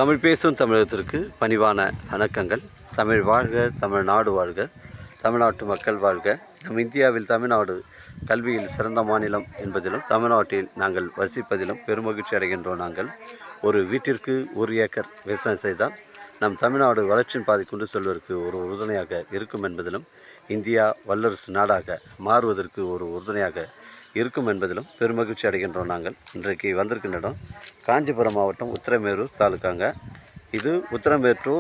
தமிழ் பேசும் தமிழகத்திற்கு பணிவான வணக்கங்கள். தமிழ் வாழ்க, தமிழ்நாடு வாழ்க, தமிழ்நாட்டு மக்கள் வாழ்க. நம் இந்தியாவில் தமிழ்நாடு கல்வியில் சிறந்த மாநிலம் என்பதிலும் தமிழ்நாட்டில் நாங்கள் வசிப்பதிலும் பெருமகிழ்ச்சி அடைகின்றோம். நாங்கள் ஒரு வீட்டிற்கு 1 ஏக்கர் விவசாயம் செய்தால் நம் தமிழ்நாடு வளர்ச்சியின் பாதை கொண்டு செல்வதற்கு ஒரு உறுதுணையாக இருக்கும் என்பதிலும் இந்தியா வல்லரசு நாடாக மாறுவதற்கு ஒரு உறுதுணையாக இருக்கும் என்பதிலும் பெருமகிழ்ச்சி அடைகின்றோம். நாங்கள் இன்றைக்கு வந்திருக்கின்ற இடம் காஞ்சிபுரம் மாவட்டம் உத்திரமேரூர் தாலுக்காங்க. இது உத்திரமேரூர் டு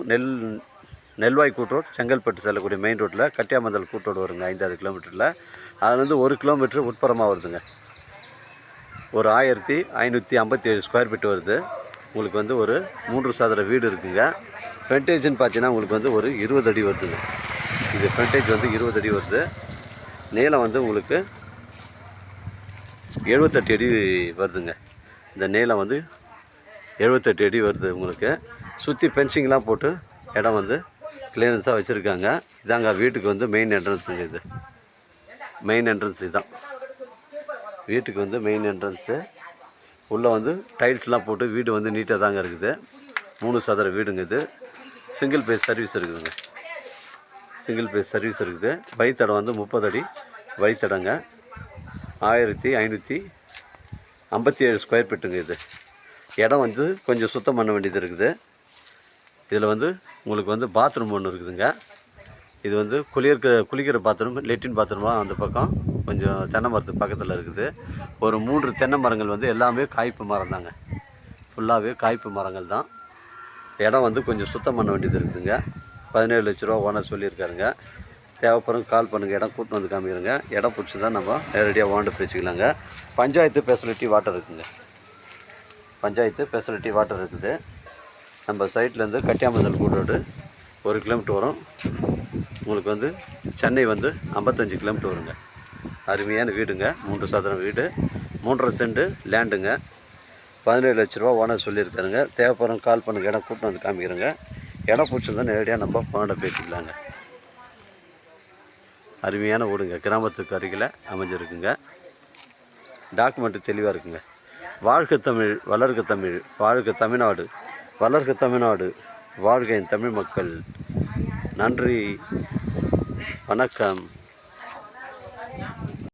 நெல்வாய் கூட்ரோடு செங்கல்பட்டு செல்லக்கூடிய மெயின் ரோட்டில் கட்டியாமந்தல் கூட்டோடு வருங்க. 5-6 கிலோமீட்டரில் அதுலேருந்து 1 கிலோமீட்டர் உட்புறமாக வருதுங்க. ஒரு 1557 ஸ்கொயர் ஃபீட் வருது. உங்களுக்கு வந்து ஒரு 3 சதுர வீடு இருக்குங்க. ஃப்ரண்டேஜ்னு பார்த்தீங்கன்னா உங்களுக்கு வந்து ஒரு 20 அடி வருதுங்க. இது ஃப்ரண்டேஜ் வந்து 20 அடி வருது. நீளம் வந்து உங்களுக்கு 78 அடி வருதுங்க. இந்த நீளம் வந்து 78 அடி வருது. உங்களுக்கு சுற்றி ஃபென்சிங்லாம் போட்டு இடம் வந்து கிளியரன்ஸாக வச்சுருக்காங்க. இதாங்க வீட்டுக்கு வந்து மெயின் என்ட்ரன்ஸுங்க. இது மெயின் என்ட்ரன்ஸ். இதுதான் வீட்டுக்கு வந்து மெயின் என்ட்ரன்ஸு. உள்ளே வந்து டைல்ஸ்லாம் போட்டு வீடு வந்து நீட்டாக தாங்க இருக்குது. 3 சதுர வீடுங்க. இது சிங்கிள் பேஸ் சர்வீஸ் இருக்குதுங்க. சிங்கிள் பேஸ் சர்வீஸ் இருக்குது. வழித்தடம் வந்து 30 அடி வழித்தடங்க. 1557 ஸ்கொயர் ஃபீட்டுங்க. இது இடம் வந்து கொஞ்சம் சுத்தம் பண்ண வேண்டியது இருக்குது. இதில் வந்து உங்களுக்கு வந்து பாத்ரூம் ஒன்று இருக்குதுங்க. இது வந்து குளிக்கிற பாத்ரூம், லெட்டின் பாத்ரூம்லாம் அந்த பக்கம் கொஞ்சம் தென்னை மரத்துக்கு பக்கத்தில் இருக்குது. ஒரு 3 தென்னை மரங்கள் வந்து எல்லாமே காய்ப்பு மரம் தாங்க. ஃபுல்லாகவே காய்ப்பு மரங்கள் தான். இடம் வந்து கொஞ்சம் சுத்தம் பண்ண வேண்டியது இருக்குதுங்க. 17 லட்ச ரூபா ஓனர் சொல்லியிருக்காருங்க. தேவைப்படும் கால் பண்ணுங்கள். இடம் கூட்டின்னு வந்து காமிக்கிறேங்க. இடம் பிடிச்சி தான் நம்ம நேரடியாக ஓனர் பேசிக்கலாங்க. பஞ்சாயத்து ஃபெசிலிட்டி வாட்டர் இருக்குதுங்க. பஞ்சாயத்து ஃபெசிலிட்டி வாட்டர் இருக்குது. நம்ம சைட்லேருந்து கட்டியாமந்தல் கூட்டோடு 1 கிலோமீட்டர் வரும். உங்களுக்கு வந்து சென்னை வந்து 55 கிலோமீட்டர் வருங்க. அருமையான வீடுங்க. 3 சதுரம் வீடு, 3.5 சென்ட் லேண்டுங்க. 17 லட்ச ரூபா ஓனர் சொல்லியிருக்காருங்க. தேவைப்படும் கால் பண்ணுங்கள். இடம் கூட்டின்னு வந்து காமிக்கிறேங்க. இடம் பிடிச்சிருந்தா நேரடியாக நம்ம ஓனர் பேசிக்கலாங்க. அருமையான வீடுங்க. கிராமத்துக்கு அருகில் அமைஞ்சிருக்குங்க. டாக்குமெண்ட்டு தெளிவாக இருக்குங்க. வாழ்க தமிழ், வளர்க தமிழ், வாழ்க தமிழ்நாடு, வளர்க தமிழ்நாடு, வாழ்க என் தமிழ் மக்கள். நன்றி, வணக்கம்.